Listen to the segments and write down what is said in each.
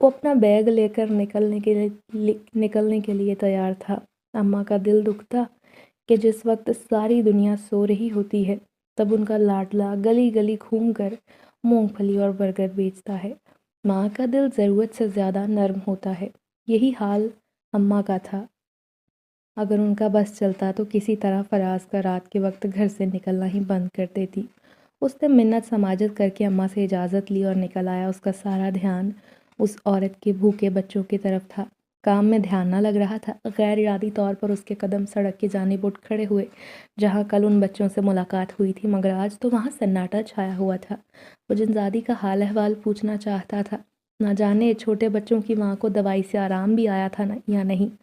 وہ اپنا بیگ لے کر نکلنے کے لیے تیار تھا۔ اماں کا دل دکھتا کہ جس وقت ساری دنیا سو رہی ہوتی ہے تب ان کا لاڈلا گلی گلی گھوم کر مونگ پھلی اور برگر بیچتا ہے۔ ماں کا دل ضرورت سے زیادہ نرم ہوتا ہے، یہی حال اماں کا تھا۔ اگر ان کا بس چلتا تو کسی طرح فراز کا رات کے وقت گھر سے نکلنا ہی بند کر دیتی۔ اس نے منت سماجت کر کے اماں سے اجازت لی اور نکل آیا۔ اس کا سارا دھیان اس عورت کے بھوکے بچوں کی طرف تھا۔ کام میں دھیان نہ لگ رہا تھا۔ غیر ارادی طور پر اس کے قدم سڑک کی جانب اٹھ کھڑے ہوئے جہاں کل ان بچوں سے ملاقات ہوئی تھی، مگر آج تو وہاں سناٹا چھایا ہوا تھا۔ وہ جنزادی کا حال احوال پوچھنا چاہتا تھا، نہ جانے چھوٹے بچوں کی ماں کو دوائی سے آرام بھی آیا تھا یا نہیں۔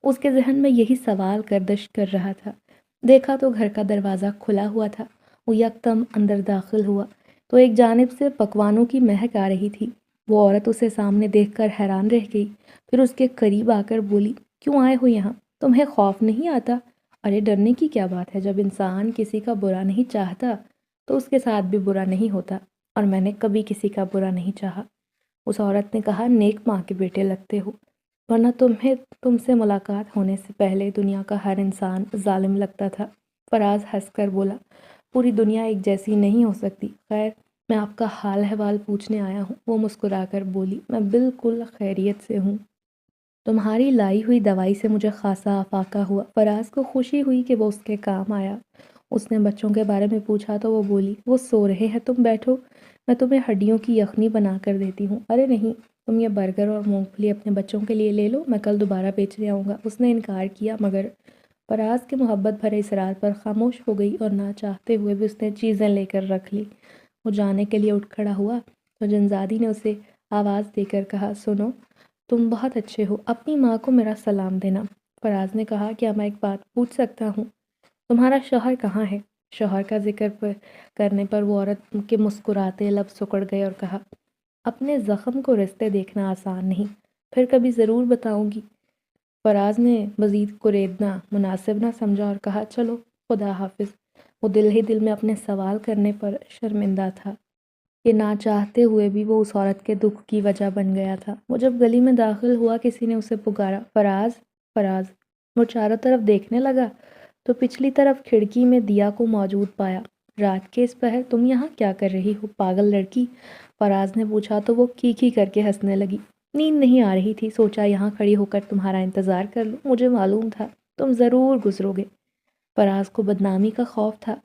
اس کے ذہن میں یہی سوال گردش کر رہا تھا۔ دیکھا تو گھر کا دروازہ کھلا ہوا تھا۔ وہ یکدم اندر داخل ہوا تو ایک جانب سے پکوانوں کی مہک آ رہی تھی۔ وہ عورت اسے سامنے دیکھ کر حیران رہ گئی، پھر اس کے قریب آ کر بولی، کیوں آئے ہو یہاں؟ تمہیں خوف نہیں آتا؟ ارے ڈرنے کی کیا بات ہے، جب انسان کسی کا برا نہیں چاہتا تو اس کے ساتھ بھی برا نہیں ہوتا، اور میں نے کبھی کسی کا برا نہیں چاہا۔ اس عورت نے کہا، نیک ماں کے بیٹے لگتے ہو، ورنہ تم سے ملاقات ہونے سے پہلے دنیا کا ہر انسان ظالم لگتا تھا۔ فراز ہنس کر بولا، پوری دنیا ایک جیسی نہیں ہو سکتی، خیر میں آپ کا حال احوال پوچھنے آیا ہوں۔ وہ مسکرا کر بولی، میں بالکل خیریت سے ہوں۔ تمہاری لائی ہوئی دوائی سے مجھے خاصا افاقہ ہوا۔ فراز کو خوشی ہوئی کہ وہ اس کے کام آیا۔ اس نے بچوں کے بارے میں پوچھا تو وہ بولی، وہ سو رہے ہیں، تم بیٹھو، میں تمہیں ہڈیوں کی یخنی بنا کر دیتی ہوں۔ ارے نہیں، تم یہ برگر اور مونگ پھلی اپنے بچوں کے لیے لے لو، میں کل دوبارہ بیچنے آؤں گا۔ اس نے انکار کیا، مگر فراز کے محبت بھرے اصرار پر خاموش ہو گئی، اور نہ چاہتے ہوئے بھی اس نے چیزیں لے کر رکھ لی۔ وہ جانے کے لیے اٹھ کھڑا ہوا تو جنزادی نے اسے آواز دے کر کہا، سنو، تم بہت اچھے ہو، اپنی ماں کو میرا سلام دینا۔ فراز نے کہا، کیا میں ایک بات پوچھ سکتا ہوں؟ تمہارا شوہر کہاں ہے؟ شوہر کا ذکر کرنے پر وہ عورت کے مسکراتے لب سکڑ گئے اور کہا، اپنے زخم کو رشتے دیکھنا آسان نہیں، پھر کبھی ضرور بتاؤں گی۔ فراز نے مزید کریدنا مناسب نہ سمجھا اور کہا، چلو خدا حافظ۔ وہ دل ہی دل میں اپنے سوال کرنے پر شرمندہ تھا کہ نہ چاہتے ہوئے بھی وہ اس عورت کے دکھ کی وجہ بن گیا تھا۔ وہ جب گلی میں داخل ہوا کسی نے اسے پکارا، فراز، فراز۔ وہ چاروں طرف دیکھنے لگا تو پچھلی طرف کھڑکی میں دیا کو موجود پایا۔ رات کے اس پہر تم یہاں کیا کر رہی ہو، پاگل لڑکی؟ فراز نے پوچھا تو وہ کھی کر کے ہنسنے لگی۔ نیند نہیں آ رہی تھی، سوچا یہاں کھڑی ہو کر تمہارا انتظار کر لوں، مجھے معلوم تھا تم ضرور گزرو گے۔ فراز کو بدنامی کا خوف تھا،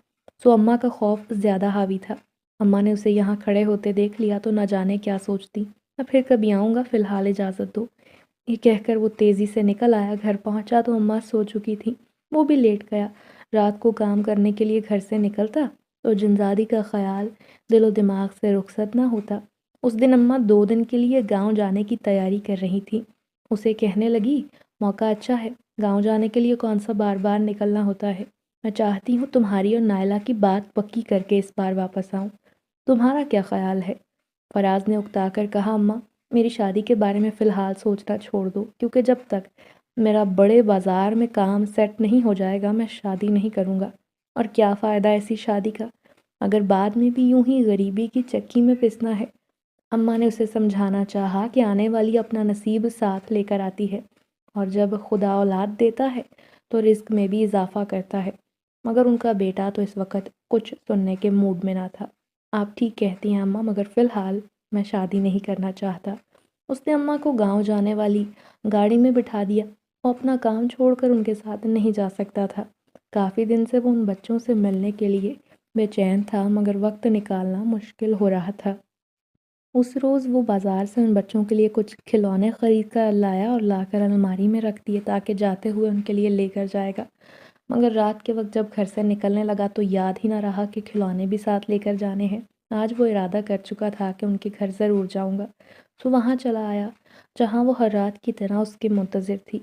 سو اماں کا خوف زیادہ حاوی تھا۔ اماں نے اسے یہاں کھڑے ہوتے دیکھ لیا تو نہ جانے کیا سوچتی۔ میں پھر کبھی آؤں گا، فی الحال اجازت دو۔ یہ کہہ کر وہ تیزی سے نکل آیا۔ گھر پہنچا تو اماں سو چکی تھی، وہ بھی لیٹ گیا۔ رات کو کام کرنے کے لیے گھر سے نکلتا تو جنزادی کا خیال دل و دماغ سے رخصت نہ ہوتا۔ اس دن اماں 2 دن کے لیے گاؤں جانے کی تیاری کر رہی تھی۔ اسے کہنے لگی، موقع اچھا ہے، گاؤں جانے کے لیے کون سا بار بار نکلنا ہوتا ہے۔ میں چاہتی ہوں تمہاری اور نائلہ کی بات پکی کر کے اس بار واپس آؤں۔ تمہارا کیا خیال ہے؟ فراز نے اکتا کر کہا، اماں میری شادی کے بارے میں فی الحال سوچنا چھوڑ دو، کیونکہ جب تک میرا بڑے بازار میں کام سیٹ نہیں ہو جائے گا میں شادی نہیں کروں گا۔ اور کیا فائدہ ایسی شادی کا اگر بعد میں بھی یوں ہی غریبی کی چکی میں پسنا ہے۔ اماں نے اسے سمجھانا چاہا کہ آنے والی اپنا نصیب ساتھ لے کر آتی ہے، اور جب خدا اولاد دیتا ہے تو رزق میں بھی اضافہ کرتا ہے، مگر ان کا بیٹا تو اس وقت کچھ سننے کے موڈ میں نہ تھا۔ آپ ٹھیک کہتی ہیں اماں، مگر فی الحال میں شادی نہیں کرنا چاہتا۔ اس نے اماں کو گاؤں جانے والی گاڑی میں بٹھا دیا۔ وہ اپنا کام چھوڑ کر ان کے ساتھ نہیں جا سکتا تھا۔ کافی دن سے وہ ان بچوں سے ملنے کے لیے بے چین تھا، مگر وقت نکالنا مشکل ہو رہا تھا۔ اس روز وہ بازار سے ان بچوں کے لیے کچھ کھلونے خرید کر لایا اور لا کر الماری میں رکھ دیے تاکہ جاتے ہوئے ان کے لیے لے کر جائے گا، مگر رات کے وقت جب گھر سے نکلنے لگا تو یاد ہی نہ رہا کہ کھلونے بھی ساتھ لے کر جانے ہیں۔ آج وہ ارادہ کر چکا تھا کہ ان کے گھر ضرور جاؤں گا، تو وہاں چلا آیا جہاں وہ ہر رات کی طرح اس کے منتظر تھی۔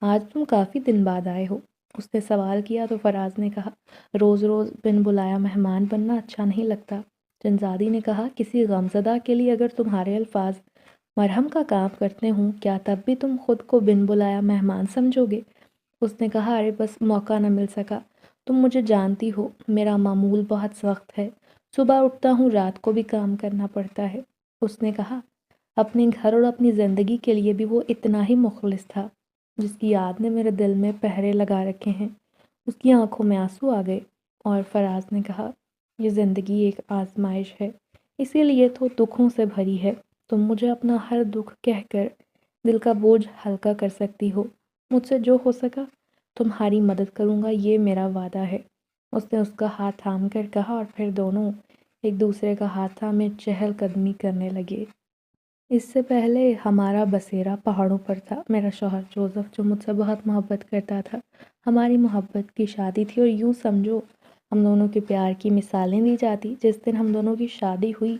آج تم کافی دن بعد آئے ہو، اس نے سوال کیا تو فراز نے کہا، روز روز بن بلایا مہمان بننا اچھا نہیں لگتا۔ جنزادی نے کہا، کسی غمزدہ کے لیے اگر تمہارے الفاظ مرہم کا کام کرتے ہوں کیا تب بھی تم خود کو بن بلایا مہمان سمجھو گے؟ اس نے کہا، ارے بس موقع نہ مل سکا، تم مجھے جانتی ہو میرا معمول بہت سخت ہے، صبح اٹھتا ہوں رات کو بھی کام کرنا پڑتا ہے۔ اس نے کہا، اپنے گھر اور اپنی زندگی کے لیے بھی وہ اتنا ہی مخلص تھا، جس کی یاد نے میرے دل میں پہرے لگا رکھے ہیں۔ اس کی آنکھوں میں آنسو آ گئے اور فراز نے کہا، یہ زندگی ایک آزمائش ہے، اسی لیے تو دکھوں سے بھری ہے۔ تم مجھے اپنا ہر دکھ کہہ کر دل کا بوجھ ہلکا کر سکتی ہو۔ مجھ سے جو ہو سکا تمہاری مدد کروں گا، یہ میرا وعدہ ہے۔ اس نے اس کا ہاتھ تھام کر کہا اور پھر دونوں ایک دوسرے کا ہاتھ تھامے چہل قدمی کرنے لگے۔ اس سے پہلے ہمارا بسیرا پہاڑوں پر تھا۔ میرا شوہر جوزف جو مجھ سے بہت محبت کرتا تھا، ہماری محبت کی شادی تھی اور یوں سمجھو ہم دونوں کے پیار کی مثالیں دی جاتی۔ جس دن ہم دونوں کی شادی ہوئی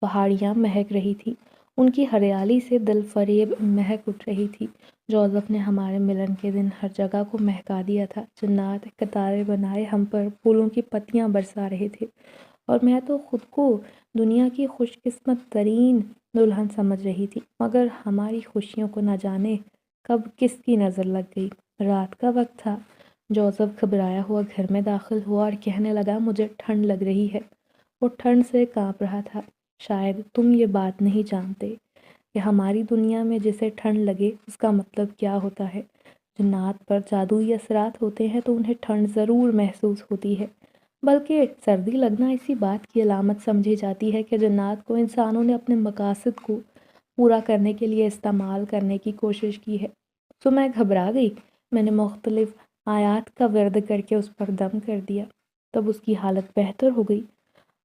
پہاڑیاں مہک رہی تھی، ان کی ہریالی سے دل فریب مہک اٹھ رہی تھی۔ جوزف نے ہمارے ملن کے دن ہر جگہ کو مہکا دیا تھا۔ جنات قطاریں بنائے ہم پر پھولوں کی پتیاں برسا رہے تھے اور میں تو خود کو دنیا کی خوش قسمت ترین دلہن سمجھ رہی تھی، مگر ہماری خوشیوں کو نہ جانے کب کس کی نظر لگ گئی۔ رات کا وقت تھا۔ جوزف گھبرایا ہوا گھر میں داخل ہوا اور کہنے لگا، مجھے ٹھنڈ لگ رہی ہے۔ وہ ٹھنڈ سے کانپ رہا تھا۔ شاید تم یہ بات نہیں جانتے کہ ہماری دنیا میں جسے ٹھنڈ لگے اس کا مطلب کیا ہوتا ہے۔ جنات پر جادوئی اثرات ہوتے ہیں تو انہیں ٹھنڈ ضرور محسوس ہوتی ہے، بلکہ سردی لگنا اسی بات کی علامت سمجھی جاتی ہے کہ جنات کو انسانوں نے اپنے مقاصد کو پورا کرنے کے لیے استعمال کرنے کی کوشش کی ہے۔ تو میں گھبرا گئی۔ میں نے مختلف آیات کا ورد کر کے اس پر دم کر دیا، تب اس کی حالت بہتر ہو گئی۔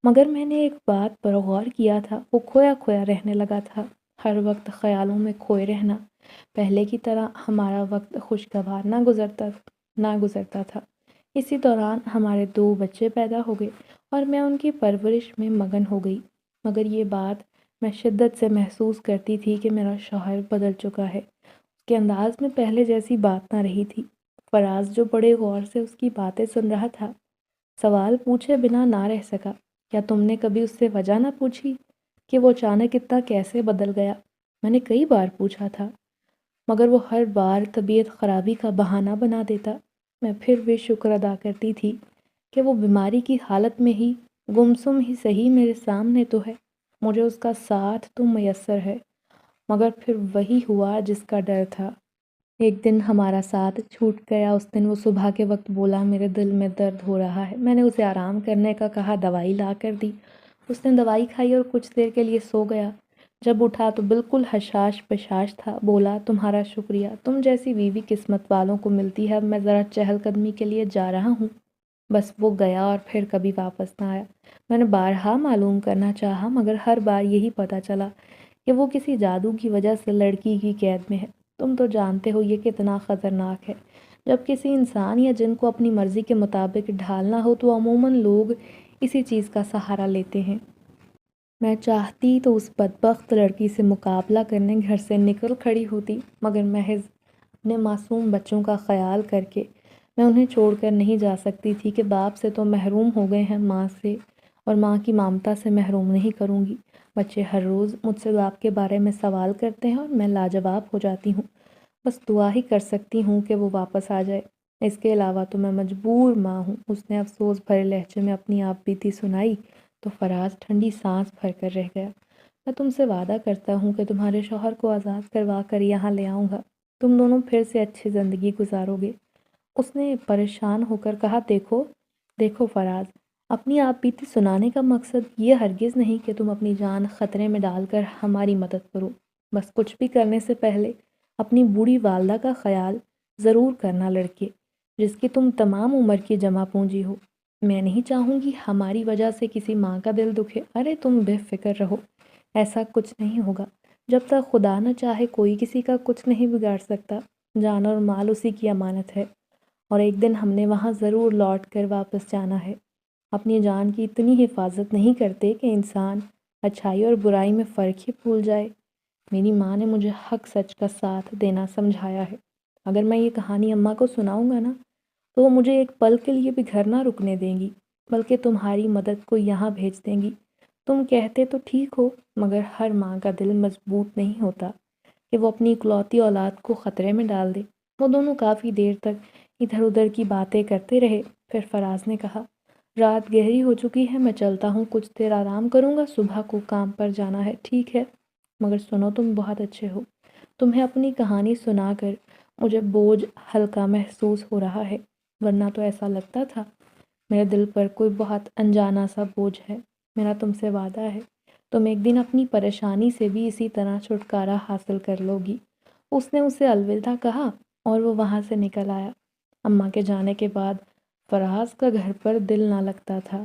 مگر میں نے ایک بات پر غور کیا تھا، وہ کھویا کھویا رہنے لگا تھا، ہر وقت خیالوں میں کھوئے رہنا۔ پہلے کی طرح ہمارا وقت خوشگوار نہ گزرتا تھا۔ اسی دوران ہمارے 2 بچے پیدا ہو گئے اور میں ان کی پرورش میں مگن ہو گئی۔ مگر یہ بات میں شدت سے محسوس کرتی تھی کہ میرا شوہر بدل چکا ہے۔ اس کے انداز میں پہلے جیسی بات نہ رہی تھی۔ فراز جو بڑے غور سے اس کی باتیں سن رہا تھا، سوال پوچھے بنا نہ رہ سکا، کیا تم نے کبھی اس سے وجہ نہ پوچھی کہ وہ اچانک اتنا کیسے بدل گیا؟ میں نے کئی بار پوچھا تھا، مگر وہ ہر بار طبیعت خرابی کا بہانہ بنا دیتا۔ میں پھر بھی شکر ادا کرتی تھی کہ وہ بیماری کی حالت میں ہی گمسم ہی صحیح میرے سامنے تو ہے، مجھے اس کا ساتھ تو میسر ہے۔ مگر پھر وہی ہوا جس کا ڈر تھا۔ ایک دن ہمارا ساتھ چھوٹ گیا۔ اس دن وہ صبح کے وقت بولا، میرے دل میں درد ہو رہا ہے۔ میں نے اسے آرام کرنے کا کہا، دوائی لا کر دی۔ اس نے دوائی کھائی اور کچھ دیر کے لیے سو گیا۔ جب اٹھا تو بالکل حشاش پشاش تھا۔ بولا، تمہارا شکریہ، تم جیسی بیوی قسمت والوں کو ملتی ہے۔ اب میں ذرا چہل قدمی کے لیے جا رہا ہوں۔ بس وہ گیا اور پھر کبھی واپس نہ آیا۔ میں نے بارہا معلوم کرنا چاہا، مگر ہر بار یہی پتہ چلا کہ وہ کسی جادو کی وجہ سے لڑکی کی قید میں ہے۔ تم تو جانتے ہو یہ کتنا خطرناک ہے۔ جب کسی انسان یا جن کو اپنی مرضی کے مطابق ڈھالنا ہو تو عموماً لوگ اسی چیز کا سہارا لیتے ہیں۔ میں چاہتی تو اس بدبخت لڑکی سے مقابلہ کرنے گھر سے نکل کھڑی ہوتی، مگر محض اپنے معصوم بچوں کا خیال کر کے میں انہیں چھوڑ کر نہیں جا سکتی تھی کہ باپ سے تو محروم ہو گئے ہیں، ماں سے اور ماں کی ممتا سے محروم نہیں کروں گی۔ بچے ہر روز مجھ سے باپ کے بارے میں سوال کرتے ہیں اور میں لاجواب ہو جاتی ہوں۔ بس دعا ہی کر سکتی ہوں کہ وہ واپس آ جائے۔ اس کے علاوہ تو میں مجبور ماں ہوں۔ اس نے افسوس بھرے لہجے میں اپنی آپ بیتی سنائی تو فراز ٹھنڈی سانس بھر کر رہ گیا۔ میں تم سے وعدہ کرتا ہوں کہ تمہارے شوہر کو آزاد کروا کر یہاں لے آؤں گا، تم دونوں پھر سے اچھی زندگی گزارو گے۔ اس نے پریشان ہو کر کہا، دیکھو فراز، اپنی آپ بیتی سنانے کا مقصد یہ ہرگز نہیں کہ تم اپنی جان خطرے میں ڈال کر ہماری مدد کرو۔ بس کچھ بھی کرنے سے پہلے اپنی بوڑھی والدہ کا خیال ضرور کرنا، لڑکے جس کی تم تمام عمر کی جمع پونجی ہو۔ میں نہیں چاہوں گی ہماری وجہ سے کسی ماں کا دل دکھے۔ ارے تم بے فکر رہو، ایسا کچھ نہیں ہوگا۔ جب تک خدا نہ چاہے کوئی کسی کا کچھ نہیں بگاڑ سکتا۔ جان اور مال اسی کی امانت ہے اور ایک دن ہم نے وہاں ضرور لوٹ کر واپس جانا ہے۔ اپنی جان کی اتنی حفاظت نہیں کرتے کہ انسان اچھائی اور برائی میں فرق ہی بھول جائے۔ میری ماں نے مجھے حق سچ کا ساتھ دینا سمجھایا ہے۔ اگر میں یہ کہانی اماں کو سناؤں گا نا تو وہ مجھے ایک پل کے لیے بھی گھر نہ رکنے دیں گی، بلکہ تمہاری مدد کو یہاں بھیج دیں گی۔ تم کہتے تو ٹھیک ہو، مگر ہر ماں کا دل مضبوط نہیں ہوتا کہ وہ اپنی اکلوتی اولاد کو خطرے میں ڈال دے۔ وہ دونوں کافی دیر تک ادھر ادھر کی باتیں کرتے رہے۔ پھر فراز نے کہا، رات گہری ہو چکی ہے، میں چلتا ہوں، کچھ دیر آرام کروں گا، صبح کو کام پر جانا ہے، ٹھیک ہے؟ مگر سنو تم بہت اچھے ہو، تمہیں اپنی کہانی سنا کر مجھے بوجھ ہلکا محسوس ہو رہا ہے، ورنہ تو ایسا لگتا تھا میرے دل پر کوئی بہت انجانا سا بوجھ ہے۔ میرا تم سے وعدہ ہے تم ایک دن اپنی پریشانی سے بھی اسی طرح چھٹکارا حاصل کر لو گی۔ اس نے اسے الوداع کہا اور وہ وہاں سے نکل آیا۔ اماں کے جانے کے بعد فراز کا گھر پر دل نہ لگتا تھا۔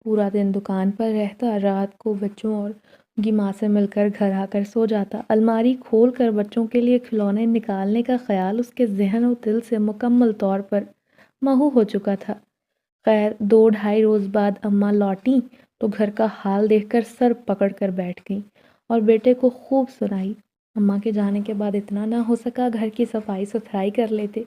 پورا دن دکان پر رہتا، رات کو بچوں اور ان کی ماں سے مل کر گھر آ کر سو جاتا۔ الماری کھول کر بچوں کے لیے کھلونے نکالنے کا خیال اس کے ذہن و دل سے مکمل طور پر محو ہو چکا تھا۔ خیر 2 ڈھائی روز بعد اماں لوٹیں تو گھر کا حال دیکھ کر سر پکڑ کر بیٹھ گئیں اور بیٹے کو خوب سنائی۔ اماں کے جانے کے بعد اتنا نہ ہو سکا گھر کی صفائی ستھرائی کر لیتے،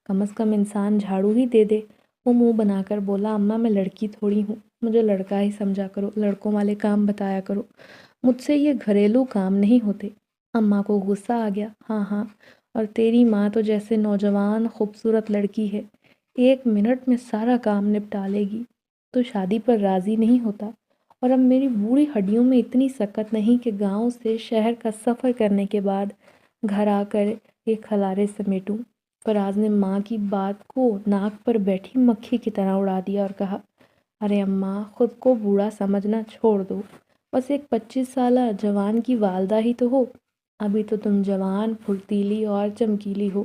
کم از کم انسان جھاڑو ہی دے دے۔ وہ منہ بنا کر بولا، اماں میں لڑکی تھوڑی ہوں، مجھے لڑکا ہی سمجھا کرو، لڑکوں والے کام بتایا کرو، مجھ سے یہ گھریلو کام نہیں ہوتے۔ اماں کو غصہ آ گیا، ہاں ہاں، اور تیری ماں تو جیسے نوجوان خوبصورت لڑکی ہے، 1 منٹ میں سارا کام نپٹا لے گی، تو شادی پر راضی نہیں ہوتا، اور اب میری بوڑھی ہڈیوں میں اتنی سکت نہیں کہ گاؤں سے شہر کا سفر کرنے کے بعد گھر آ کر ایک خلارے سمیٹوں۔ فراز نے ماں کی بات کو ناک پر بیٹھی مکھی کی طرح اڑا دیا اور کہا، ارے اماں خود کو بوڑھا سمجھنا چھوڑ دو، بس ایک 25 سالہ جوان کی والدہ ہی تو ہو، ابھی تو تم جوان، پھرتیلی اور چمکیلی ہو،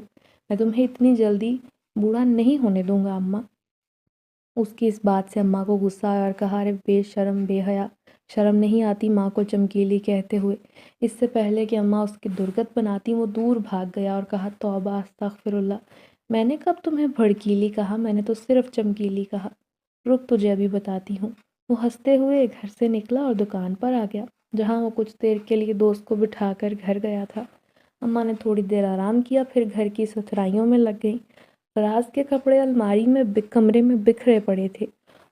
میں تمہیں اتنی جلدی بوڑھا نہیں ہونے دوں گا اماں۔ اس کی اس بات سے اماں کو غصہ آیا اور کہا، ارے بے شرم بے حیا، شرم نہیں آتی ماں کو چمکیلی کہتے ہوئے؟ اس سے پہلے کہ اماں اس کی درگت بناتی وہ دور بھاگ گیا اور کہا، توبہ استغفر اللہ، میں نے کب تمہیں بھڑکیلی کہا، میں نے تو صرف چمکیلی کہا، رک تجھے ابھی بتاتی ہوں۔ وہ ہنستے ہوئے گھر سے نکلا اور دکان پر آ گیا، جہاں وہ کچھ دیر کے لیے دوست کو بٹھا کر گھر گیا تھا۔ اماں نے تھوڑی دیر آرام کیا، پھر گھر کی ستھرائیوں میں لگ گئیں۔ فراز کے کپڑے الماری میں کمرے میں بکھرے پڑے تھے،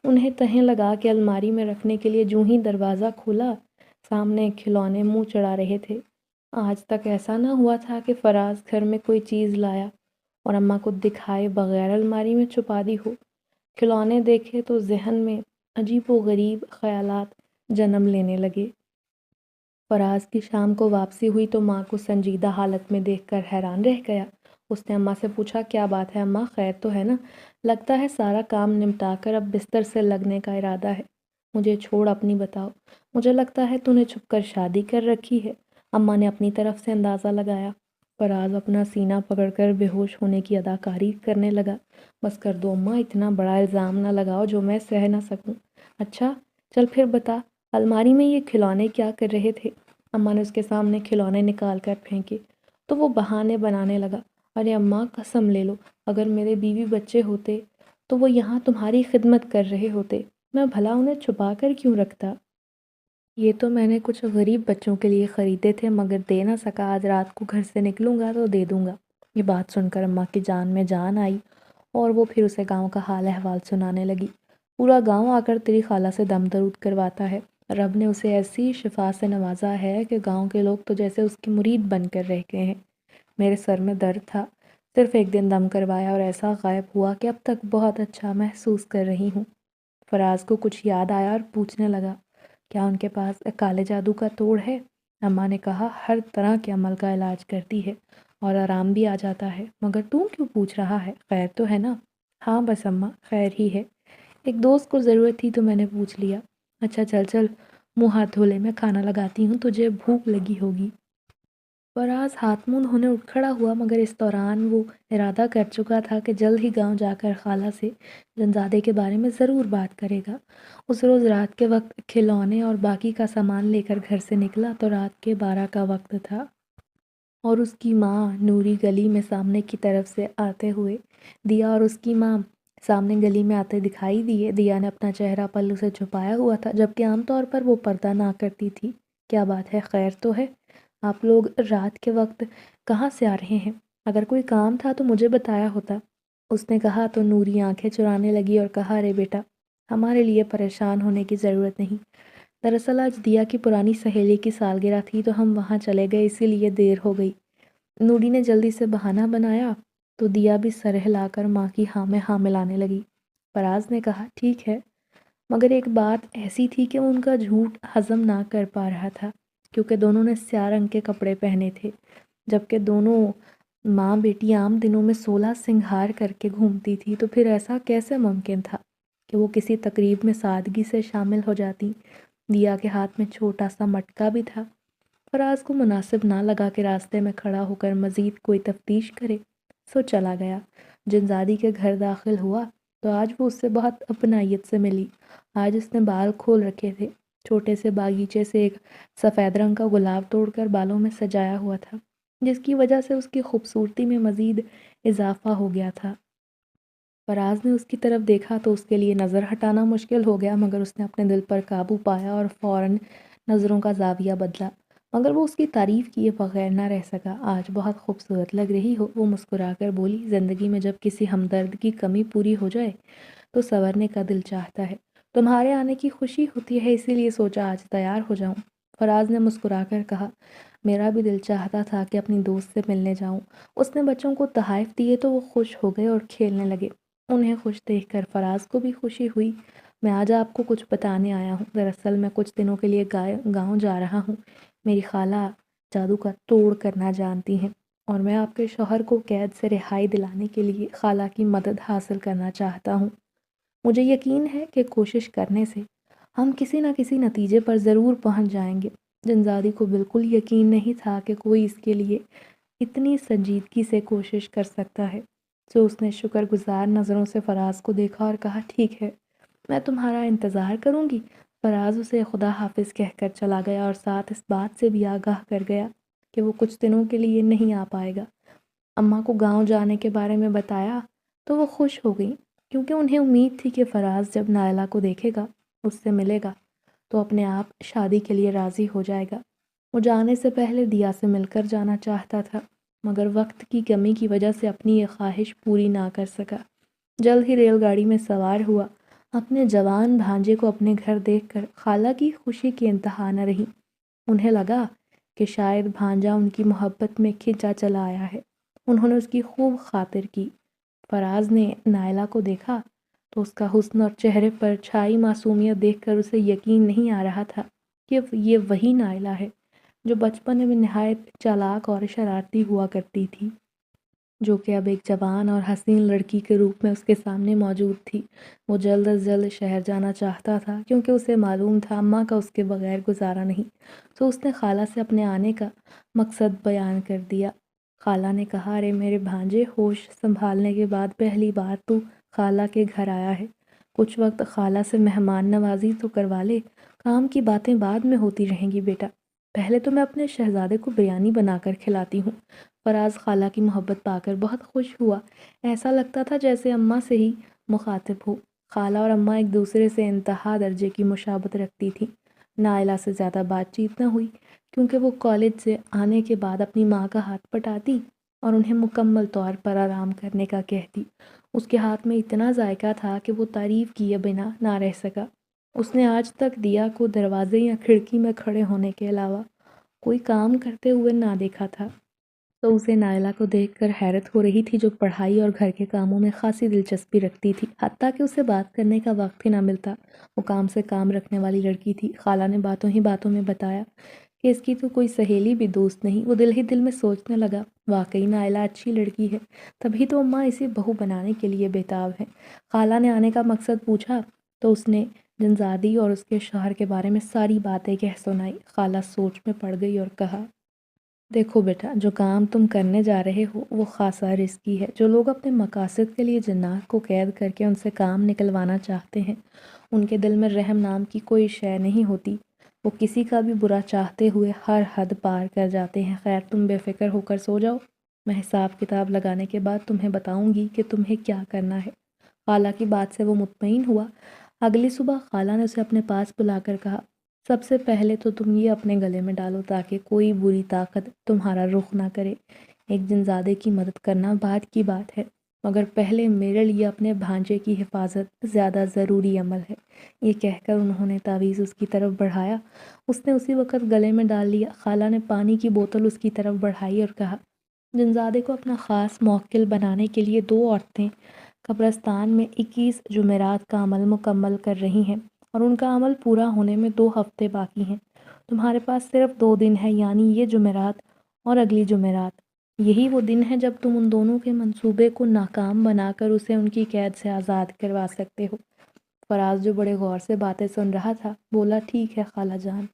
انہیں تہیں لگا کے الماری میں رکھنے کے لیے جوں ہی دروازہ کھولا، سامنے کھلونے منہ چڑھا رہے تھے۔ آج تک ایسا نہ ہوا تھا کہ فراز گھر میں کوئی چیز لایا اور اماں کو دکھائے بغیر الماری میں چھپا دی ہو۔ کھلونے دیکھے تو ذہن میں عجیب و غریب خیالات جنم لینے لگے۔ فراز کی شام کو واپسی ہوئی تو ماں کو سنجیدہ حالت میں دیکھ کر حیران رہ گیا۔ اس نے اماں سے پوچھا، کیا بات ہے اماں، خیر تو ہے نا؟ لگتا ہے سارا کام نمٹا کر اب بستر سے لگنے کا ارادہ ہے۔ مجھے چھوڑ اپنی بتاؤ، مجھے لگتا ہے تو نے چھپ کر شادی کر رکھی ہے، اماں نے اپنی طرف سے اندازہ لگایا۔ فراز اپنا سینہ پکڑ کر بے ہوش ہونے کی اداکاری کرنے لگا، بس کر دو اماں، اتنا بڑا الزام نہ لگاؤ جو میں سہ نہ سکوں۔ اچھا چل پھر بتا، الماری میں یہ کھلونے کیا کر رہے تھے؟ اماں نے اس کے سامنے کھلونے نکال کر پھینکے تو وہ بہانے بنانے لگا، ارے اماں قسم لے لو، اگر میرے بیوی بچے ہوتے تو وہ یہاں تمہاری خدمت کر رہے ہوتے، میں بھلا انہیں چھپا کر کیوں رکھتا؟ یہ تو میں نے کچھ غریب بچوں کے لیے خریدے تھے مگر دے نہ سکا، آج رات کو گھر سے نکلوں گا تو دے دوں گا۔ یہ بات سن کر اماں کی جان میں جان آئی اور وہ پھر اسے گاؤں کا حال احوال سنانے لگی۔ پورا گاؤں آ کر تیری خالہ سے دم درود کرواتا ہے، رب نے اسے ایسی شفا سے نوازا ہے کہ گاؤں کے لوگ تو جیسے اس کی مرید بن کر رہ گئے ہیں۔ میرے سر میں درد تھا، صرف ایک دن دم کروایا اور ایسا غائب ہوا کہ اب تک بہت اچھا محسوس کر رہی ہوں۔ فراز کو کچھ یاد آیا اور پوچھنے لگا، کیا ان کے پاس کالے جادو کا توڑ ہے؟ اماں نے کہا، ہر طرح کے عمل کا علاج کرتی ہے اور آرام بھی آ جاتا ہے، مگر تو کیوں پوچھ رہا ہے، خیر تو ہے نا؟ ہاں بس اماں خیر ہی ہے، ایک دوست کو ضرورت تھی تو میں نے پوچھ لیا۔ اچھا چل چل منہ ہاتھ دھو لے، میں کھانا لگاتی ہوں، تجھے بھوک لگی ہوگی۔ فراز ہاتھ منہ دھونے اٹھ کھڑا ہوا مگر اس دوران وہ ارادہ کر چکا تھا کہ جلد ہی گاؤں جا کر خالہ سے جنزادے کے بارے میں ضرور بات کرے گا۔ اس روز رات کے وقت کھلونے اور باقی کا سامان لے کر گھر سے نکلا تو رات کے 12 کا وقت تھا اور اس کی ماں نوری گلی میں سامنے کی طرف سے آتے ہوئے دیا اور اس کی ماں سامنے گلی میں آتے دکھائی دیے۔ دیا نے اپنا چہرہ پلو سے چھپایا ہوا تھا جبکہ عام طور پر وہ پردہ نہ کرتی تھی۔ کیا بات ہے، خیر تو ہے؟ آپ لوگ رات کے وقت کہاں سے آ رہے ہیں؟ اگر کوئی کام تھا تو مجھے بتایا ہوتا، اس نے کہا تو نوری آنکھیں چرانے لگی اور کہا، ارے بیٹا ہمارے لیے پریشان ہونے کی ضرورت نہیں، دراصل آج دیا کی پرانی سہیلی کی سالگرہ تھی تو ہم وہاں چلے گئے، اسی لیے دیر ہو گئی۔ نوری نے جلدی سے بہانہ بنایا تو دیا بھی سر ہلا کر ماں کی ہاں میں ہاں ملانے لگی۔ فراز نے کہا، ٹھیک ہے، مگر ایک بات ایسی تھی کہ وہ ان کا جھوٹ ہضم نہ کر پا رہا تھا۔ کیونکہ دونوں نے سیاہ رنگ کے کپڑے پہنے تھے، جبکہ دونوں ماں بیٹی عام دنوں میں 16 سنگھار کر کے گھومتی تھی، تو پھر ایسا کیسے ممکن تھا کہ وہ کسی تقریب میں سادگی سے شامل ہو جاتی؟ دیا کے ہاتھ میں چھوٹا سا مٹکا بھی تھا۔ فراز کو مناسب نہ لگا کہ راستے میں کھڑا ہو کر مزید کوئی تفتیش کرے، سو چلا گیا۔ جنزادی کے گھر داخل ہوا تو آج وہ اس سے بہت اپنائیت سے ملی۔ آج اس نے بال کھول رکھے تھے، چھوٹے سے باغیچے سے ایک سفید رنگ کا گلاب توڑ کر بالوں میں سجایا ہوا تھا، جس کی وجہ سے اس کی خوبصورتی میں مزید اضافہ ہو گیا تھا۔ فراز نے اس کی طرف دیکھا تو اس کے لیے نظر ہٹانا مشکل ہو گیا، مگر اس نے اپنے دل پر قابو پایا اور فوراً نظروں کا زاویہ بدلا، مگر وہ اس کی تعریف کیے بغیر نہ رہ سکا۔ آج بہت خوبصورت لگ رہی ہو، وہ مسکرا کر بولی۔ زندگی میں جب کسی ہمدرد کی کمی پوری ہو جائے تو سنورنے کا دل چاہتا ہے۔ تمہارے آنے کی خوشی ہوتی ہے، اسی لیے سوچا آج تیار ہو جاؤں۔ فراز نے مسکرا کر کہا، میرا بھی دل چاہتا تھا کہ اپنی دوست سے ملنے جاؤں۔ اس نے بچوں کو تحائف دیے تو وہ خوش ہو گئے اور کھیلنے لگے۔ انہیں خوش دیکھ کر فراز کو بھی خوشی ہوئی۔ میں آج آپ کو کچھ بتانے آیا ہوں۔ دراصل میں کچھ دنوں کے لیے گاؤں جا رہا ہوں۔ میری خالہ جادو کا توڑ کرنا جانتی ہیں اور میں آپ کے شوہر کو قید سے رہائی دلانے کے لیے خالہ کی مدد حاصل کرنا چاہتا ہوں۔ مجھے یقین ہے کہ کوشش کرنے سے ہم کسی نہ کسی نتیجے پر ضرور پہنچ جائیں گے۔ جنزادی کو بالکل یقین نہیں تھا کہ کوئی اس کے لیے اتنی سنجیدگی سے کوشش کر سکتا ہے، تو اس نے شکر گزار نظروں سے فراز کو دیکھا اور کہا، ٹھیک ہے، میں تمہارا انتظار کروں گی۔ فراز اسے خدا حافظ کہہ کر چلا گیا اور ساتھ اس بات سے بھی آگاہ کر گیا کہ وہ کچھ دنوں کے لیے نہیں آ پائے گا۔ اماں کو گاؤں جانے کے بارے میں بتایا تو وہ خوش ہو گئی، کیونکہ انہیں امید تھی کہ فراز جب نائلہ کو دیکھے گا، اس سے ملے گا، تو اپنے آپ شادی کے لیے راضی ہو جائے گا۔ وہ جانے سے پہلے دیا سے مل کر جانا چاہتا تھا، مگر وقت کی کمی کی وجہ سے اپنی یہ خواہش پوری نہ کر سکا۔ جلد ہی ریل گاڑی میں سوار ہوا۔ اپنے جوان بھانجے کو اپنے گھر دیکھ کر خالہ کی خوشی کی انتہا نہ رہی۔ انہیں لگا کہ شاید بھانجا ان کی محبت میں کھنچا چلا آیا ہے۔ انہوں نے اس کی خوب خاطر کی۔ فراز نے نائلہ کو دیکھا تو اس کا حسن اور چہرے پر چھائی معصومیت دیکھ کر اسے یقین نہیں آ رہا تھا کہ یہ وہی نائلہ ہے جو بچپن میں نہایت چالاک اور شرارتی ہوا کرتی تھی، جو کہ اب ایک جوان اور حسین لڑکی کے روپ میں اس کے سامنے موجود تھی۔ وہ جلد از جلد شہر جانا چاہتا تھا، کیونکہ اسے معلوم تھا اماں کا اس کے بغیر گزارا نہیں، تو اس نے خالہ سے اپنے آنے کا مقصد بیان کر دیا۔ خالہ نے کہا، ارے میرے بھانجے، ہوش سنبھالنے کے بعد پہلی بار تو خالہ کے گھر آیا ہے، کچھ وقت خالہ سے مہمان نوازی تو کروا لے، کام کی باتیں بعد میں ہوتی رہیں گی بیٹا، پہلے تو میں اپنے شہزادے کو بریانی بنا کر کھلاتی ہوں۔ فراز خالہ کی محبت پا کر بہت خوش ہوا، ایسا لگتا تھا جیسے اماں سے ہی مخاطب ہو۔ خالہ اور اماں ایک دوسرے سے انتہا درجے کی مشابہت رکھتی تھیں۔ نائلہ سے زیادہ بات چیت نہ ہوئی، کیونکہ وہ کالج سے آنے کے بعد اپنی ماں کا ہاتھ پٹاتی اور انہیں مکمل طور پر آرام کرنے کا کہتی۔ اس کے ہاتھ میں اتنا ذائقہ تھا کہ وہ تعریف کیے بنا نہ رہ سکا۔ اس نے آج تک دیا کو دروازے یا کھڑکی میں کھڑے ہونے کے علاوہ کوئی کام کرتے ہوئے نہ دیکھا تھا، تو اسے نائلہ کو دیکھ کر حیرت ہو رہی تھی، جو پڑھائی اور گھر کے کاموں میں خاصی دلچسپی رکھتی تھی، حتیٰ کہ اسے بات کرنے کا وقت ہی نہ ملتا۔ وہ کام سے کام رکھنے والی لڑکی تھی۔ خالہ نے باتوں ہی باتوں میں بتایا کہ اس کی تو کوئی سہیلی بھی دوست نہیں۔ وہ دل ہی دل میں سوچنے لگا، واقعی نائلہ اچھی لڑکی ہے، تبھی تو اماں اسے بہو بنانے کے لیے بےتاب ہیں۔ خالہ نے آنے کا مقصد پوچھا تو اس نے جنزادی اور اس کے شوہر کے بارے میں ساری باتیں کہہ سنائی۔ خالہ سوچ میں پڑ گئی اور کہا، دیکھو بیٹا، جو کام تم کرنے جا رہے ہو وہ خاصا رسکی ہے۔ جو لوگ اپنے مقاصد کے لیے جنات کو قید کر کے ان سے کام نکلوانا چاہتے ہیں، ان کے دل میں رحم نام کی کوئی شے نہیں ہوتی۔ وہ کسی کا بھی برا چاہتے ہوئے ہر حد پار کر جاتے ہیں۔ خیر، تم بے فکر ہو کر سو جاؤ، میں حساب کتاب لگانے کے بعد تمہیں بتاؤں گی کہ تمہیں کیا کرنا ہے۔ خالہ کی بات سے وہ مطمئن ہوا۔ اگلی صبح خالہ نے اسے اپنے پاس بلا کر کہا، سب سے پہلے تو تم یہ اپنے گلے میں ڈالو تاکہ کوئی بری طاقت تمہارا رخ نہ کرے۔ ایک جنزادے کی مدد کرنا بعد کی بات ہے، مگر پہلے میرے لیے اپنے بھانجے کی حفاظت زیادہ ضروری عمل ہے۔ یہ کہہ کر انہوں نے تعویذ اس کی طرف بڑھایا۔ اس نے اسی وقت گلے میں ڈال لیا۔ خالہ نے پانی کی بوتل اس کی طرف بڑھائی اور کہا، جنزادے کو اپنا خاص موکل بنانے کے لیے 2 عورتیں قبرستان میں 21 جمعرات کا عمل مکمل کر رہی ہیں، اور ان کا عمل پورا ہونے میں 2 ہفتے باقی ہیں۔ تمہارے پاس صرف 2 دن ہے، یعنی یہ جمعرات اور اگلی جمعرات۔ یہی وہ دن ہے جب تم ان دونوں کے منصوبے کو ناکام بنا کر اسے ان کی قید سے آزاد کروا سکتے ہو۔ فراز جو بڑے غور سے باتیں سن رہا تھا بولا، ٹھیک ہے خالہ جان،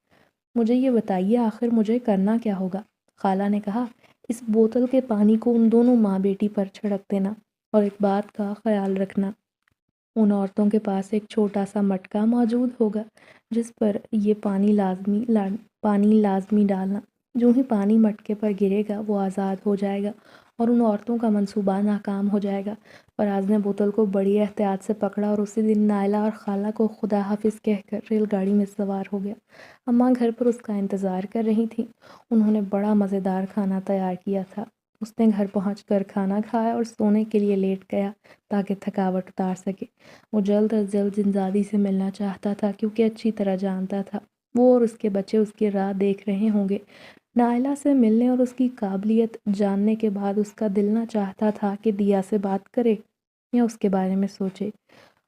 مجھے یہ بتائیے آخر مجھے کرنا کیا ہوگا؟ خالہ نے کہا، اس بوتل کے پانی کو ان دونوں ماں بیٹی پر چھڑک دینا، اور ایک بات کا خیال رکھنا، ان عورتوں کے پاس ایک چھوٹا سا مٹکا موجود ہوگا جس پر یہ پانی لازمی ڈالنا۔ جو ہی پانی مٹکے پر گرے گا وہ آزاد ہو جائے گا اور ان عورتوں کا منصوبہ ناکام ہو جائے گا۔ فراز نے بوتل کو بڑی احتیاط سے پکڑا اور اسی دن نائلہ اور خالہ کو خدا حافظ کہہ کر ریل گاڑی میں سوار ہو گیا۔ اماں گھر پر اس کا انتظار کر رہی تھیں۔ انہوں نے بڑا مزیدار کھانا تیار کیا تھا۔ اس نے گھر پہنچ کر کھانا کھایا اور سونے کے لیے لیٹ گیا تاکہ تھکاوٹ اتار سکے۔ وہ جلد از جلد جنزادی سے ملنا چاہتا تھا کیونکہ اچھی طرح جانتا تھا وہ اور اس کے بچے اس کی راہ دیکھ رہے ہوں گے۔ نائلہ سے ملنے اور اس کی قابلیت جاننے کے بعد اس کا دل نہ چاہتا تھا کہ دیا سے بات کرے یا اس کے بارے میں سوچے۔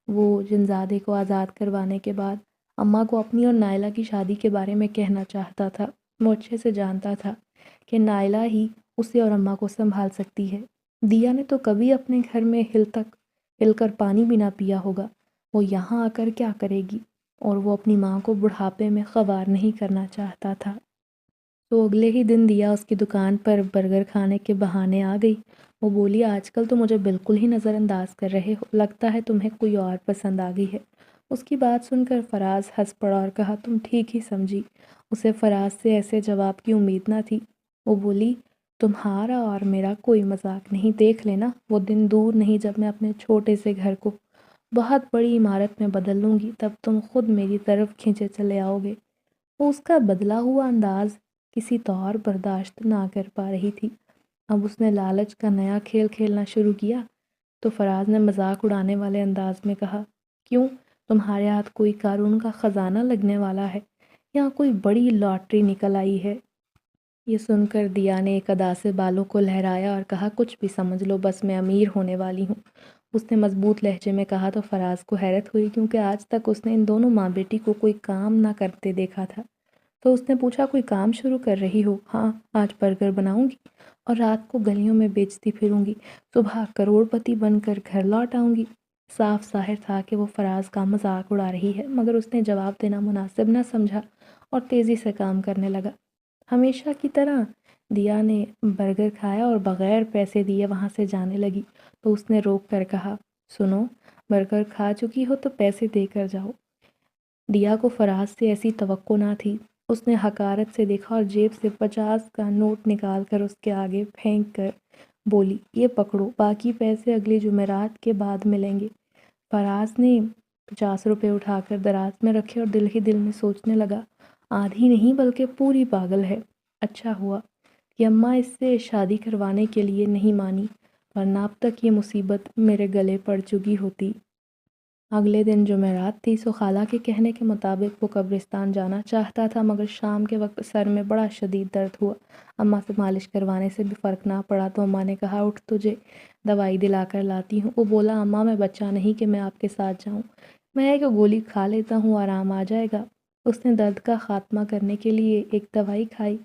وہ جنزادے کو آزاد کروانے کے بعد اماں کو اپنی اور نائلہ کی شادی کے بارے میں کہنا چاہتا تھا۔ وہ اچھے سے جانتا تھا کہ نائلہ ہی اسے اور اماں کو سنبھال سکتی ہے۔ دیا نے تو کبھی اپنے گھر میں ہل کر پانی بھی نہ پیا ہوگا، وہ یہاں آ کر کیا کرے گی؟ اور وہ اپنی ماں کو بڑھاپے میں خوار نہیں کرنا چاہتا تھا۔ تو اگلے ہی دن دیا اس کی دکان پر برگر کھانے کے بہانے آ گئی۔ وہ بولی، آج کل تو مجھے بالکل ہی نظر انداز کر رہے ہو، لگتا ہے تمہیں کوئی اور پسند آ گئی ہے۔ اس کی بات سن کر فراز ہنس پڑا اور کہا، تم ٹھیک ہی سمجھی۔ اسے فراز سے ایسے جواب کی امید نہ تھی۔ وہ بولی، تمہارا اور میرا کوئی مذاق نہیں، دیکھ لینا وہ دن دور نہیں جب میں اپنے چھوٹے سے گھر کو بہت بڑی عمارت میں بدل لوں گی، تب تم خود میری طرف کھینچے چلے آؤ گے۔ وہ اس کا بدلا ہوا انداز کسی طور برداشت نہ کر پا رہی تھی۔ اب اس نے لالچ کا نیا کھیل کھیلنا شروع کیا تو فراز نے مذاق اڑانے والے انداز میں کہا، کیوں تمہارے ہاتھ کوئی قارون کا خزانہ لگنے والا ہے یا کوئی بڑی لاٹری نکل آئی ہے؟ یہ سن کر دیا نے ایک ادا سے بالوں کو لہرایا اور کہا، کچھ بھی سمجھ لو، بس میں امیر ہونے والی ہوں۔ اس نے مضبوط لہجے میں کہا تو فراز کو حیرت ہوئی کیونکہ آج تک اس نے ان دونوں ماں بیٹی کو کوئی کام نہ کرتے دیکھا تھا۔ تو اس نے پوچھا، کوئی کام شروع کر رہی ہو؟ ہاں، آج برگر بناؤں گی اور رات کو گلیوں میں بیچتی پھروں گی، صبح کروڑ پتی بن کر گھر لوٹ آؤں گی۔ صاف ظاہر تھا کہ وہ فراز کا مذاق اڑا رہی ہے، مگر اس نے جواب دینا مناسب نہ سمجھا اور تیزی سے کام کرنے لگا۔ ہمیشہ کی طرح دیا نے برگر کھایا اور بغیر پیسے دیے وہاں سے جانے لگی تو اس نے روک کر کہا، سنو، برگر کھا چکی ہو تو پیسے دے کر جاؤ۔ دیا کو فراز سے ایسی توقع نہ تھی۔ اس نے حقارت سے دیکھا اور جیب سے 50 کا نوٹ نکال کر اس کے آگے پھینک کر بولی، یہ پکڑو، باقی پیسے اگلی جمعرات کے بعد ملیں گے۔ فراز نے 50 روپے اٹھا کر دراز میں رکھے اور دل ہی دل میں سوچنے لگا، آدھی نہیں بلکہ پوری پاگل ہے۔ اچھا ہوا کہ اماں اس سے شادی کروانے کے لیے نہیں مانی، ورنہ اب تک یہ مصیبت میرے گلے پڑ چکی ہوتی۔ اگلے دن جمعرات تھی، سو خالہ کے کہنے کے مطابق وہ قبرستان جانا چاہتا تھا، مگر شام کے وقت سر میں بڑا شدید درد ہوا۔ اماں سے مالش کروانے سے بھی فرق نہ پڑا تو اماں نے کہا، اٹھ، تجھے دوائی دلا کر لاتی ہوں۔ وہ بولا، اماں میں بچہ نہیں کہ میں آپ کے ساتھ جاؤں، میں ایک گولی کھا لیتا ہوں، آرام آ جائے گا۔ اس نے درد کا خاتمہ کرنے کے لیے ایک دوائی کھائی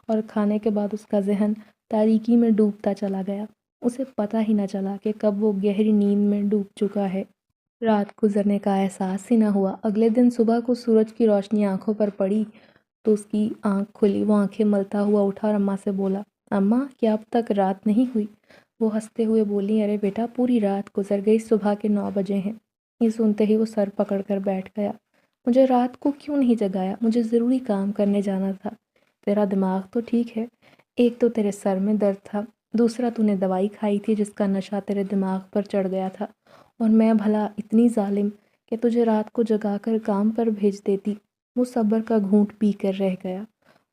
اور کھانے کے بعد اس کا ذہن تاریکی میں ڈوبتا چلا گیا۔ اسے پتہ ہی نہ چلا کہ کب وہ گہری نیند میں ڈوب چکا ہے۔ رات گزرنے کا احساس ہی نہ ہوا۔ اگلے دن صبح کو سورج کی روشنی آنکھوں پر پڑی تو اس کی آنکھ کھلی۔ وہ آنکھیں ملتا ہوا اٹھا اور اماں سے بولا، اماں کیا اب تک رات نہیں ہوئی؟ وہ ہنستے ہوئے بولی، ارے بیٹا، پوری رات گزر گئی، صبح کے 9 بجے ہیں۔ یہ سنتے ہی وہ سر پکڑ کر بیٹھ گیا۔ مجھے رات کو کیوں نہیں جگایا؟ مجھے ضروری کام کرنے جانا تھا۔ تیرا دماغ تو ٹھیک ہے، ایک تو تیرے سر میں درد تھا، دوسرا تو نے دوائی کھائی تھی جس کا نشہ تیرے دماغ پر چڑھ گیا تھا، اور میں بھلا اتنی ظالم کہ تجھے رات کو جگا کر کام پر بھیج دیتی۔ وہ صبر کا گھونٹ پی کر رہ گیا۔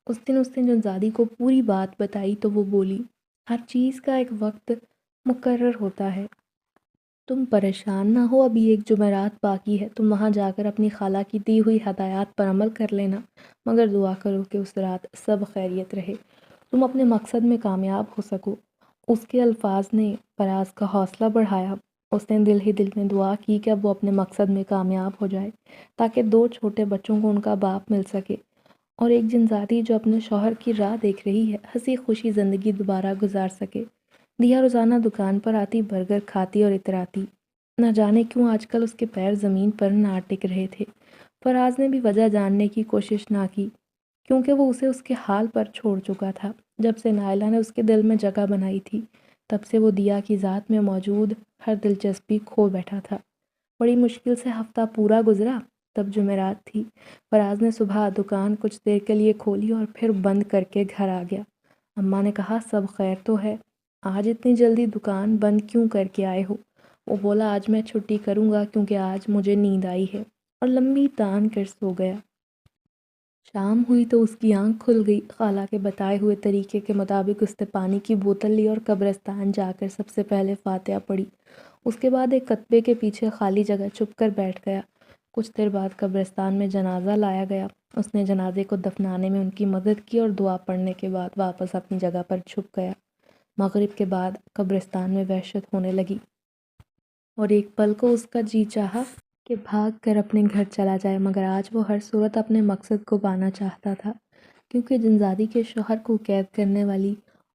اس دن اس نے جنزادی کو پوری بات بتائی تو وہ بولی، ہر چیز کا ایک وقت مقرر ہوتا ہے، تم پریشان نہ ہو، ابھی ایک جمعرات باقی ہے، تم وہاں جا کر اپنی خالہ کی دی ہوئی ہدایات پر عمل کر لینا، مگر دعا کرو کہ اس رات سب خیریت رہے، تم اپنے مقصد میں کامیاب ہو سکو۔ اس کے الفاظ نے فراز کا حوصلہ بڑھایا۔ اس نے دل ہی دل میں دعا کی کہ اب وہ اپنے مقصد میں کامیاب ہو جائے تاکہ 2 چھوٹے بچوں کو ان کا باپ مل سکے۔ اور ایک جنزادی جو اپنے شوہر کی راہ دیکھ رہی ہے ہنسی خوشی زندگی دوبارہ گزار سکے۔ دیا روزانہ دکان پر آتی، برگر کھاتی اور اتراتی۔ نہ جانے کیوں آج کل اس کے پیر زمین پر نہ ٹک رہے تھے۔ فراز نے بھی وجہ جاننے کی کوشش نہ کی، کیونکہ وہ اسے اس کے حال پر چھوڑ چکا تھا۔ جب سے نائلہ نے اس کے دل میں جگہ بنائی تھی، تب سے وہ دیا کی ذات میں موجود ہر دلچسپی کھو بیٹھا تھا۔ بڑی مشکل سے ہفتہ پورا گزرا، تب جمعرات تھی۔ فراز نے صبح دکان کچھ دیر کے لیے کھولی اور پھر بند کر کے گھر آ گیا۔ اماں نے کہا، سب خیر تو ہے؟ آج اتنی جلدی دکان بند کیوں کر کے آئے ہو؟ وہ بولا، آج میں چھٹی کروں گا کیونکہ آج مجھے نیند آئی ہے، اور لمبی تان کر سو گیا۔ شام ہوئی تو اس کی آنکھ کھل گئی۔ خالہ کے بتائے ہوئے طریقے کے مطابق اس نے پانی کی بوتل لی اور قبرستان جا کر سب سے پہلے فاتحہ پڑھی۔ اس کے بعد ایک کتبے کے پیچھے خالی جگہ چھپ کر بیٹھ گیا۔ کچھ دیر بعد قبرستان میں جنازہ لایا گیا۔ اس نے جنازے کو دفنانے میں ان کی مدد کی اور دعا پڑھنے کے بعد واپس اپنی جگہ پر چھپ گیا۔ مغرب کے بعد قبرستان میں وحشت ہونے لگی، اور ایک پل کو اس کا جی چاہا کہ بھاگ کر اپنے گھر چلا جائے، مگر آج وہ ہر صورت اپنے مقصد کو پانا چاہتا تھا، کیونکہ جنزادی کے شوہر کو قید کرنے والی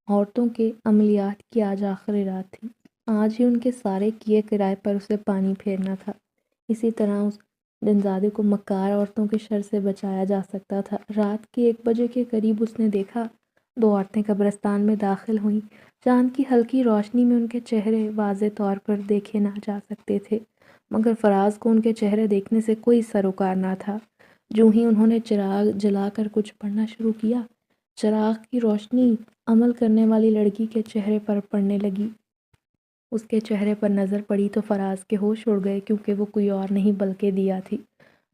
عورتوں کے عملیات کی آج آخری رات تھی۔ آج ہی ان کے سارے کیے کرائے پر اسے پانی پھیرنا تھا۔ اسی طرح اس جنزادے کو مکار عورتوں کے شر سے بچایا جا سکتا تھا۔ رات کے 1 بجے کے قریب اس نے دیکھا 2 عورتیں قبرستان میں داخل ہوئیں۔ چاند کی ہلکی روشنی میں ان کے چہرے واضح طور پر دیکھے نہ جا سکتے تھے، مگر فراز کو ان کے چہرے دیکھنے سے کوئی سروکار نہ تھا۔ جو ہی انہوں نے چراغ جلا کر کچھ پڑھنا شروع کیا، چراغ کی روشنی عمل کرنے والی لڑکی کے چہرے پر پڑنے لگی۔ اس کے چہرے پر نظر پڑی تو فراز کے ہوش اڑ گئے، کیونکہ وہ کوئی اور نہیں بلکہ دیا تھی۔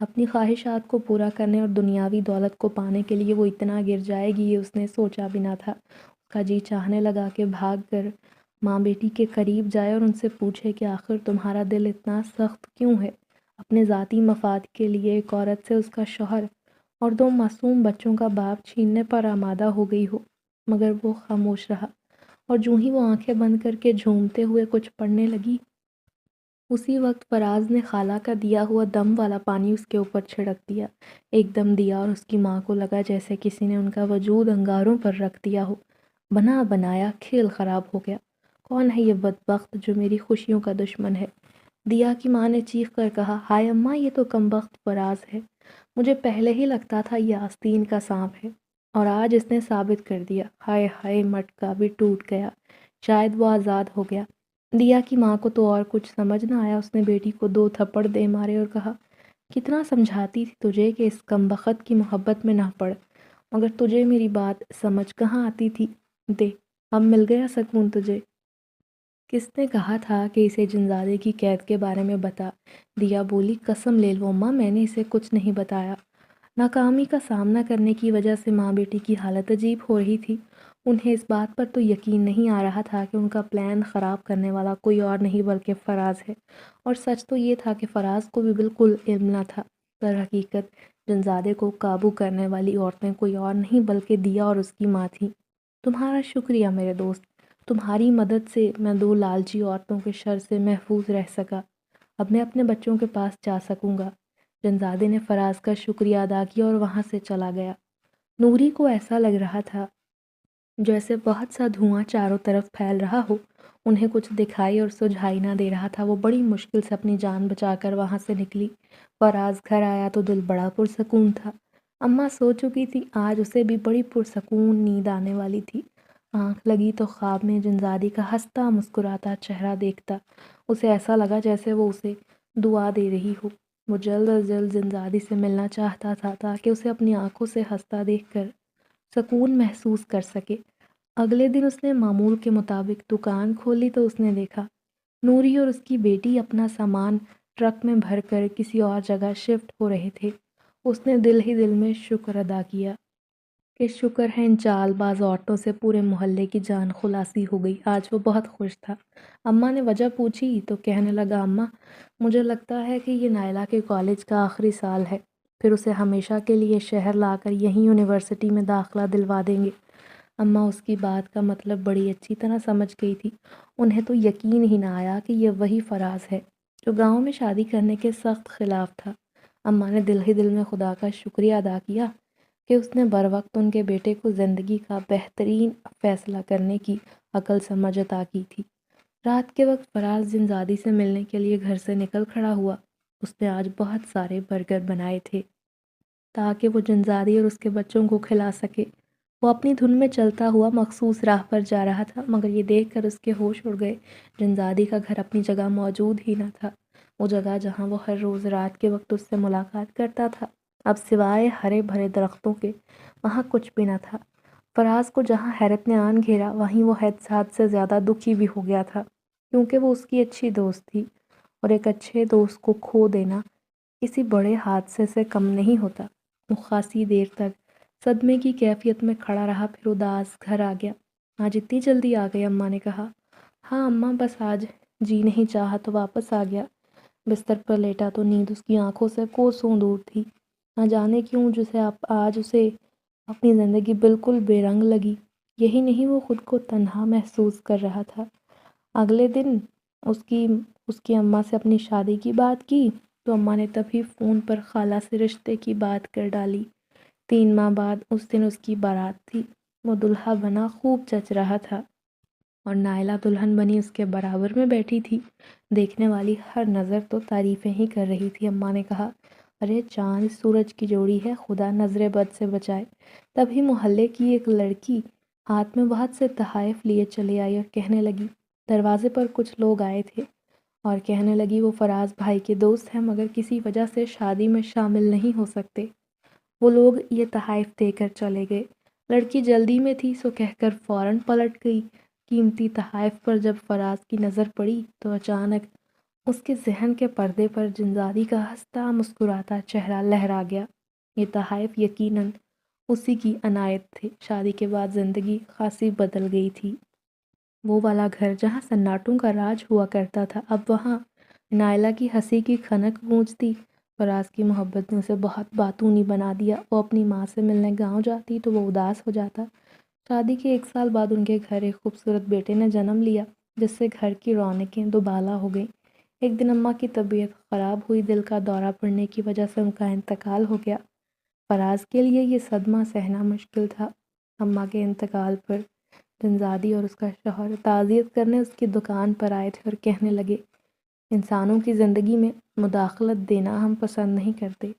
اپنی خواہشات کو پورا کرنے اور دنیاوی دولت کو پانے کے لیے وہ اتنا گر جائے گی، یہ اس نے سوچا بھی نہ تھا۔ اس کا جی چاہنے لگا کہ بھاگ کر ماں بیٹی کے قریب جائے اور ان سے پوچھے کہ آخر تمہارا دل اتنا سخت کیوں ہے؟ اپنے ذاتی مفاد کے لیے ایک عورت سے اس کا شوہر اور 2 معصوم بچوں کا باپ چھیننے پر آمادہ ہو گئی ہو، مگر وہ خاموش رہا، اور جو ہی وہ آنکھیں بند کر کے جھومتے ہوئے کچھ پڑھنے لگی، اسی وقت فراز نے خالہ کا دیا ہوا دم والا پانی اس کے اوپر چھڑک دیا۔ ایک دم دیا اور اس کی ماں کو لگا جیسے کسی نے ان کا وجود انگاروں پر رکھ دیا ہو۔ بنا بنایا کھیل خراب ہو گیا۔ کون ہے یہ بدبخت جو میری خوشیوں کا دشمن ہے؟ دیا کی ماں نے چیخ کر کہا، ہائے اماں، یہ تو کمبخت فراز ہے۔ مجھے پہلے ہی لگتا تھا یہ آستین کا سانپ ہے، اور آج اس نے ثابت کر دیا۔ ہائے ہائے، مٹکا بھی ٹوٹ گیا، شاید وہ آزاد ہو گیا۔ دیا کی ماں کو تو اور کچھ سمجھ نہ آیا۔ اس نے بیٹی کو 2 تھپڑ دے مارے اور کہا، کتنا سمجھاتی تھی تجھے کہ اس کمبخت کی محبت میں نہ پڑ، مگر تجھے میری بات سمجھ کہاں آتی تھی؟ دے، اب مل گیا سکون تجھے۔ کس نے کہا تھا کہ اسے جنزادے کی قید کے بارے میں بتا؟ دیا بولی، قسم لے لو اماں، میں نے اسے کچھ نہیں بتایا۔ ناکامی کا سامنا کرنے کی وجہ سے ماں بیٹی کی حالت عجیب ہو رہی تھی۔ انہیں اس بات پر تو یقین نہیں آ رہا تھا کہ ان کا پلان خراب کرنے والا کوئی اور نہیں بلکہ فراز ہے، اور سچ تو یہ تھا کہ فراز کو بھی بالکل علم نہ تھا۔ در حقیقت جنزادے کو قابو کرنے والی عورتیں کوئی اور نہیں بلکہ دیا اور اس کی ماں تھیں۔ تمہارا شکریہ میرے دوست، تمہاری مدد سے میں 2 لالچی عورتوں کے شر سے محفوظ رہ سکا۔ اب میں اپنے بچوں کے پاس جا سکوں گا۔ جنزادے نے فراز کا شکریہ ادا کیا اور وہاں سے چلا گیا۔ نوری کو ایسا لگ رہا تھا جیسے بہت سا دھواں چاروں طرف پھیل رہا ہو، انہیں کچھ دکھائی اور سجھائی نہ دے رہا تھا۔ وہ بڑی مشکل سے اپنی جان بچا کر وہاں سے نکلی۔ فراز گھر آیا تو دل بڑا پرسکون تھا۔ اماں سو چکی تھی، آج اسے بھی بڑی پرسکون نیند آنے والی تھی۔ آنکھ لگی تو خواب میں جنزادی کا ہنستا مسکراتا چہرہ دیکھتا۔ اسے ایسا لگا جیسے وہ اسے دعا دے رہی ہو۔ وہ جلد از جلد جنزادی سے ملنا چاہتا تھا تاکہ اسے اپنی آنکھوں سے ہنستا دیکھ کر سکون محسوس کر سکے۔ اگلے دن اس نے معمول کے مطابق دکان کھولی تو اس نے دیکھا نوری اور اس کی بیٹی اپنا سامان ٹرک میں بھر کر کسی اور جگہ شفٹ ہو رہے تھے۔ اس نے دل ہی دل میں شکر ادا کیا کہ شکر ہے ان چال باز عورتوں سے پورے محلے کی جان خلاصی ہو گئی۔ آج وہ بہت خوش تھا۔ اماں نے وجہ پوچھی تو کہنے لگا، اماں مجھے لگتا ہے کہ یہ نائلہ کے کالج کا آخری سال ہے، پھر اسے ہمیشہ کے لیے شہر لا کر یہیں یونیورسٹی میں داخلہ دلوا دیں گے۔ اماں اس کی بات کا مطلب بڑی اچھی طرح سمجھ گئی تھی۔ انہیں تو یقین ہی نہ آیا کہ یہ وہی فراز ہے جو گاؤں میں شادی کرنے کے سخت خلاف تھا۔ اماں نے دل ہی دل میں خدا کا شکریہ ادا کیا کہ اس نے بروقت ان کے بیٹے کو زندگی کا بہترین فیصلہ کرنے کی عقل سمجھ عطا کی تھی۔ رات کے وقت فراز جنزادی سے ملنے کے لیے گھر سے نکل کھڑا ہوا۔ اس نے آج بہت سارے برگر بنائے تھے تاکہ وہ جنزادی اور اس کے بچوں کو کھلا سکے۔ وہ اپنی دھن میں چلتا ہوا مخصوص راہ پر جا رہا تھا، مگر یہ دیکھ کر اس کے ہوش اڑ گئے، جنزادی کا گھر اپنی جگہ موجود ہی نہ تھا۔ وہ جگہ جہاں وہ ہر روز رات کے وقت اس سے ملاقات کرتا تھا، اب سوائے ہرے بھرے درختوں کے وہاں کچھ بھی نہ تھا۔ فراز کو جہاں حیرت نے آن گھیرا، وہیں وہ حد سے زیادہ دکھی بھی ہو گیا تھا، کیونکہ وہ اس کی اچھی دوست تھی، اور ایک اچھے دوست کو کھو دینا کسی بڑے حادثے سے کم نہیں ہوتا۔ وہ خاصی دیر تک صدمے کی کیفیت میں کھڑا رہا، پھر اداس گھر آ گیا۔ آج اتنی جلدی آ گئے؟ اماں نے کہا۔ ہاں اماں، بس آج جی نہیں چاہا تو واپس آ گیا۔ بستر پر لیٹا تو نیند اس کی آنکھوں سے کوسوں دور تھی۔ نہ جانے کیوں آج اسے اپنی زندگی بالکل بے رنگ لگی۔ یہی نہیں، وہ خود کو تنہا محسوس کر رہا تھا۔ اگلے دن اس کی اماں سے اپنی شادی کی بات کی تو اماں نے تبھی فون پر خالہ سے رشتے کی بات کر ڈالی۔ 3 ماہ بعد اس دن اس کی بارات تھی۔ وہ دلہا بنا خوب جچ رہا تھا اور نائلہ دلہن بنی اس کے برابر میں بیٹھی تھی۔ دیکھنے والی ہر نظر تو تعریفیں ہی کر رہی تھی۔ اماں نے کہا، ارے چاند سورج کی جوڑی ہے، خدا نظر بد سے بچائے۔ تبھی محلے کی ایک لڑکی ہاتھ میں بہت سے تحائف لیے چلی آئی اور کہنے لگی، دروازے پر کچھ لوگ آئے تھے، اور کہنے لگی وہ فراز بھائی کے دوست ہیں، مگر کسی وجہ سے شادی میں شامل نہیں ہو سکتے۔ وہ لوگ یہ تحائف دے کر چلے گئے۔ لڑکی جلدی میں تھی سو کہہ کر فوراً پلٹ گئی۔ قیمتی تحائف پر جب فراز کی نظر پڑی تو اچانک اس کے ذہن کے پردے پر جنزادی کا ہنستا مسکراتا چہرہ لہرا گیا۔ یہ تحائف یقیناً اسی کی عنایت تھے۔ شادی کے بعد زندگی خاصی بدل گئی تھی۔ وہ والا گھر جہاں سناٹوں کا راج ہوا کرتا تھا، اب وہاں نائلہ کی ہنسی کی کھنک گونجتی۔ فراز کی محبت نے اسے بہت باتونی بنا دیا۔ وہ اپنی ماں سے ملنے گاؤں جاتی تو وہ اداس ہو جاتا۔ شادی کے 1 سال بعد ان کے گھر ایک خوبصورت بیٹے نے جنم لیا، جس سے گھر کی رونقیں دوبالا ہو گئیں۔ ایک دن اماں کی طبیعت خراب ہوئی، دل کا دورہ پڑنے کی وجہ سے ان کا انتقال ہو گیا۔ فراز کے لیے یہ صدمہ سہنا مشکل تھا۔ اماں کے انتقال پر جنزادی اور اس کا شوہر تعزیت کرنے اس کی دکان پر آئے تھے اور کہنے لگے، انسانوں کی زندگی میں مداخلت دینا ہم پسند نہیں کرتے،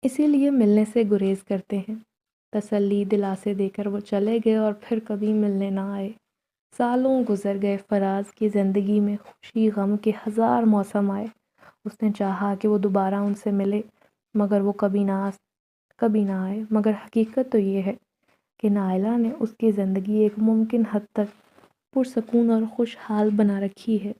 اسی لیے ملنے سے گریز کرتے ہیں۔ تسلی دلاسے دے کر وہ چلے گئے اور پھر کبھی ملنے نہ آئے۔ سالوں گزر گئے، فراز کی زندگی میں خوشی غم کے 1000 موسم آئے۔ اس نے چاہا کہ وہ دوبارہ ان سے ملے، مگر وہ کبھی نہ آئے۔ مگر حقیقت تو یہ ہے کہ نائلہ نے اس کی زندگی ایک ممکن حد تک پرسکون اور خوشحال بنا رکھی ہے۔